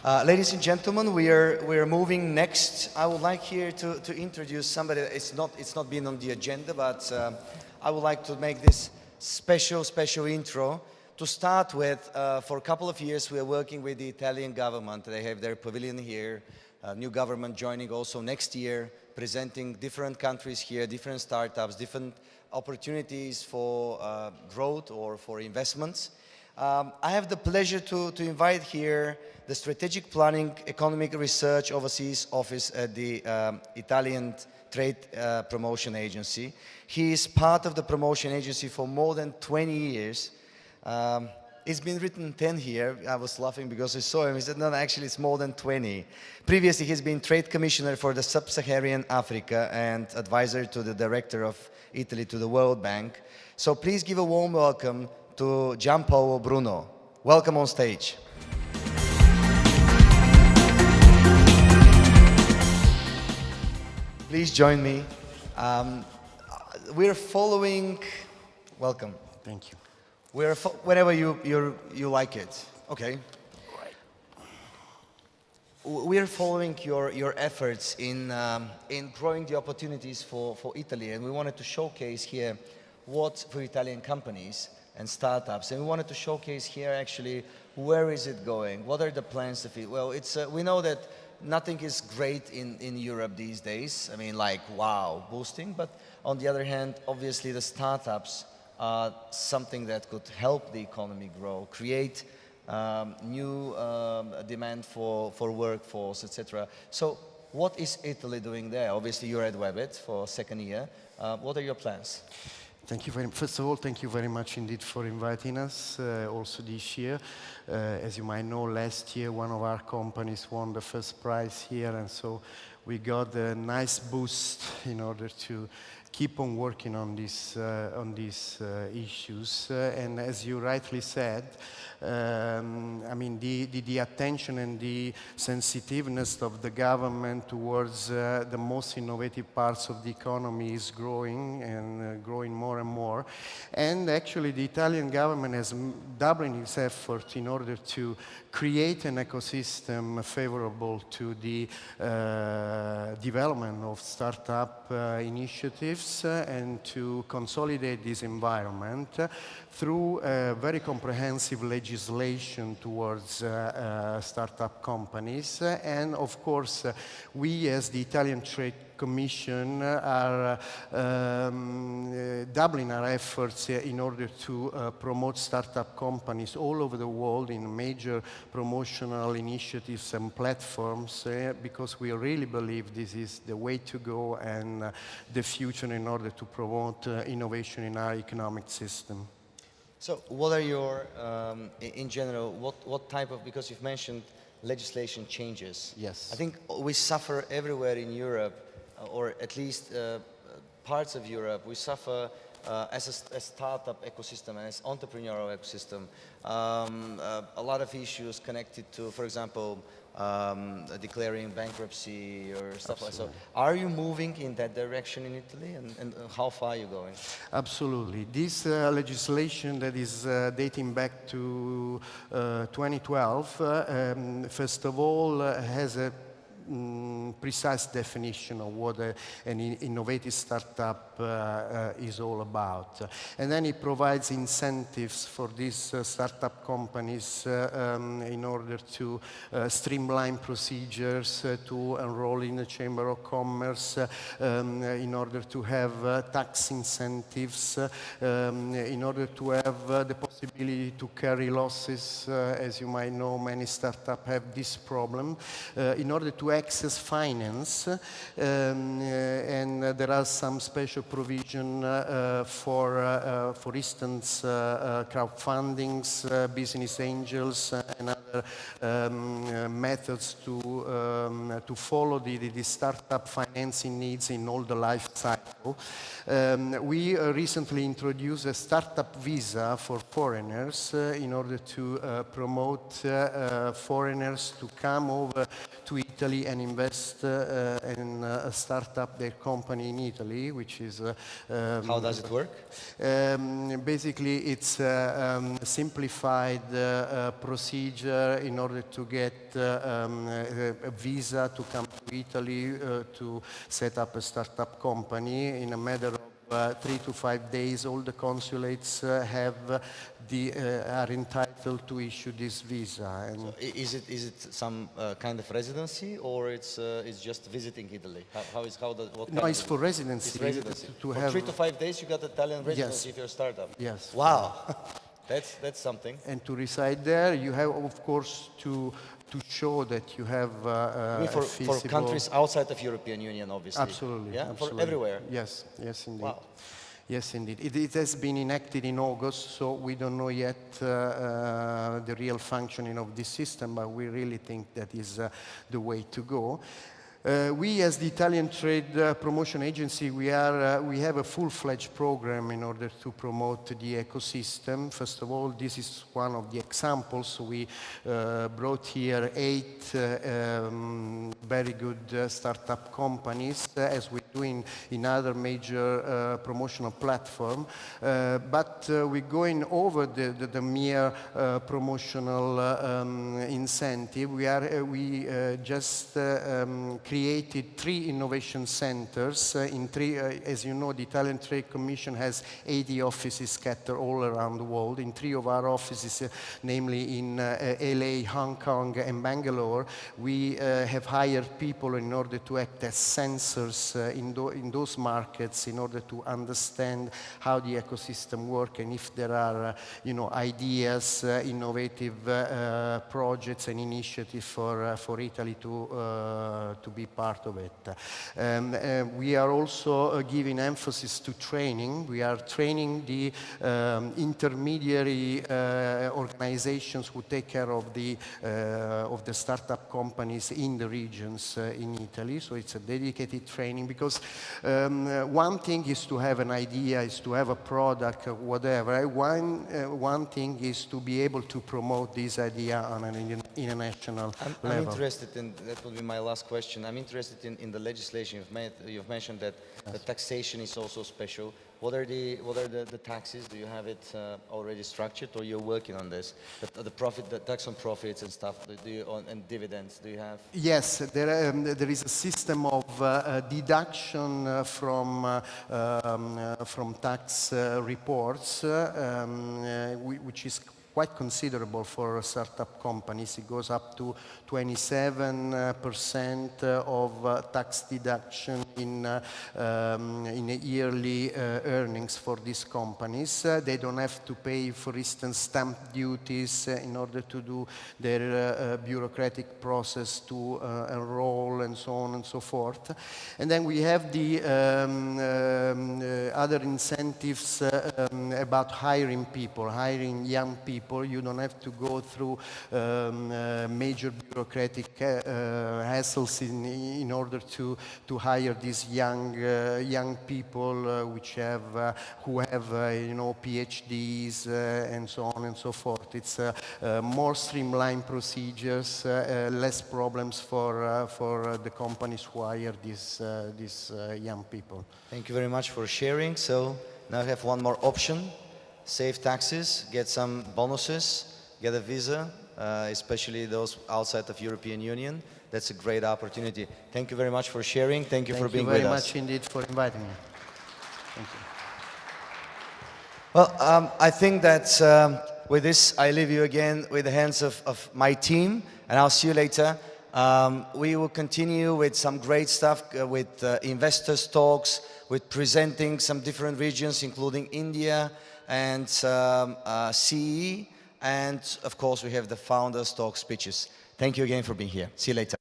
Ladies and gentlemen, we are moving next. I would like here to introduce somebody. It's not been on the agenda, but I would like to make this special intro. To start with, for a couple of years, we are working with the Italian government. They have their pavilion here. New government joining also next year, presenting different countries here, different startups, different opportunities for growth or for investments. I have the pleasure to invite here the Strategic Planning Economic Research Overseas Office at the Italian Trade Promotion Agency. He is part of the promotion agency for more than 20 years. It's been written 10 here. I was laughing because I saw him. He said, no, actually it's more than 20. Previously, he's been Trade Commissioner for the Sub-Saharan Africa and advisor to the Director of Italy to the World Bank. So please give a warm welcome to GIANPAOLO Bruno. Welcome on stage. Please join me. We're following, welcome. Thank you. Whenever you like it. Okay. Right. We're following your efforts in growing the opportunities for Italy, and we wanted to showcase here what for Italian companies and startups, and we wanted to showcase here actually where is it going, what are the plans to feed. Well, it's we know that nothing is great in Europe these days. I mean, like wow, boosting, but on the other hand, obviously the startups are something that could help the economy grow, create new demand for workforce, etc. So what is Italy doing there? Obviously you're at Webit for second year. What are your plans? Thank you very much. First of all, thank you very much indeed for inviting us also this year. As you might know, last year one of our companies won the first prize here, and so we got a nice boost in order to keep on working on these issues. And as you rightly said, I mean, the attention and the sensitiveness of the government towards the most innovative parts of the economy is growing and growing more and more. And actually, the Italian government has doubling its effort in order to create an ecosystem favorable to the development of startup initiatives and to consolidate this environment through very comprehensive legislation towards startup companies. And of course, we as the Italian Trade Commission are doubling our efforts in order to promote startup companies all over the world in major promotional initiatives and platforms because we really believe this is the way to go and the future in order to promote innovation in our economic system. So what are your, in general, what type of, because you've mentioned legislation changes. Yes. I think we suffer everywhere in Europe, or at least parts of Europe, we suffer as a startup ecosystem, as entrepreneurial ecosystem. A lot of issues connected to, for example, declaring bankruptcy or stuff like that. So are you moving in that direction in Italy, and how far are you going? Absolutely. This legislation that is dating back to 2012, first of all, has a precise definition of what an innovative startup is all about. And then it provides incentives for these startup companies in order to streamline procedures, to enroll in the Chamber of Commerce, in order to have tax incentives, in order to have the possibility to carry losses. As you might know, many startups have this problem. In order to access finance, and there are some special provision for instance, crowdfundings, business angels, and other methods to follow the startup financing needs in all the life cycle. We recently introduced a startup visa for foreigners in order to promote foreigners to come over to Italy and invest in start up their company in Italy, which is... How does it work? Basically, it's a simplified procedure in order to get a visa to come to Italy to set up a startup company. In a matter of 3 to 5 days, all the consulates are entitled to issue this visa. And so is it some kind of residency, or it's just visiting Italy? No, it's for residency. It's residency. To for have 3 to 5 days, you got Italian residency Yes. if you're a startup. Yes. Wow, that's something. And to reside there, you have, of course, to show that you have I mean, for countries outside of European Union, obviously. Absolutely. Yeah, absolutely. for everywhere. Yes, yes, indeed. Wow. Yes, indeed. It has been enacted in August, so we don't know yet the real functioning of this system, but we really think that is the way to go. We, as the Italian Trade Promotion Agency, we have a full-fledged program in order to promote the ecosystem. First of all, this is one of the examples. We brought here 8 very good startup companies, as we do in other major promotional platforms. But we're going over the mere promotional incentive. We just created 3 innovation centers in 3, as you know, the Italian Trade Commission has 80 offices scattered all around the world. In 3 of our offices, namely in LA, Hong Kong, and Bangalore, we have hired people in order to act as sensors in those markets in order to understand how the ecosystem works and if there are, ideas, innovative projects and initiatives for Italy to be part of it. We are also giving emphasis to training. We are training the intermediary organizations who take care of the startup companies in the regions in Italy. So it's a dedicated training, because one thing is to have an idea, is to have a product, whatever. One thing is to be able to promote this idea on an international level. I'm interested in, that will be my last question. I'm interested in the legislation you've mentioned that the taxation is also special. What are the taxes? Do you have it already structured, or you're working on this? The tax on profits and stuff, and dividends. Do you have? Yes, there is a system of deduction from tax reports, which is quite considerable for startup companies. It goes up to 27% of tax deduction in yearly earnings for these companies. They don't have to pay, for instance, stamp duties in order to do their bureaucratic process to enroll and so on and so forth. And then we have the other incentives about hiring people, hiring young people. You don't have to go through major bureaucratic hassles in order to hire these young people who have PhDs and so on and so forth. It's more streamlined procedures, less problems for the companies who hire these young people. Thank you very much for sharing. So now I have one more option. Save taxes, get some bonuses, get a visa, especially those outside of European Union. That's a great opportunity. Thank you very much for sharing. Thank you for being with us. Thank you very much indeed for inviting me. Thank you. Well, I think that with this, I leave you again with the hands of my team, and I'll see you later. We will continue with some great stuff, with investors talks, with presenting some different regions, including India and CE, and of course we have the founders talk speeches. Thank you again for being here. See you later.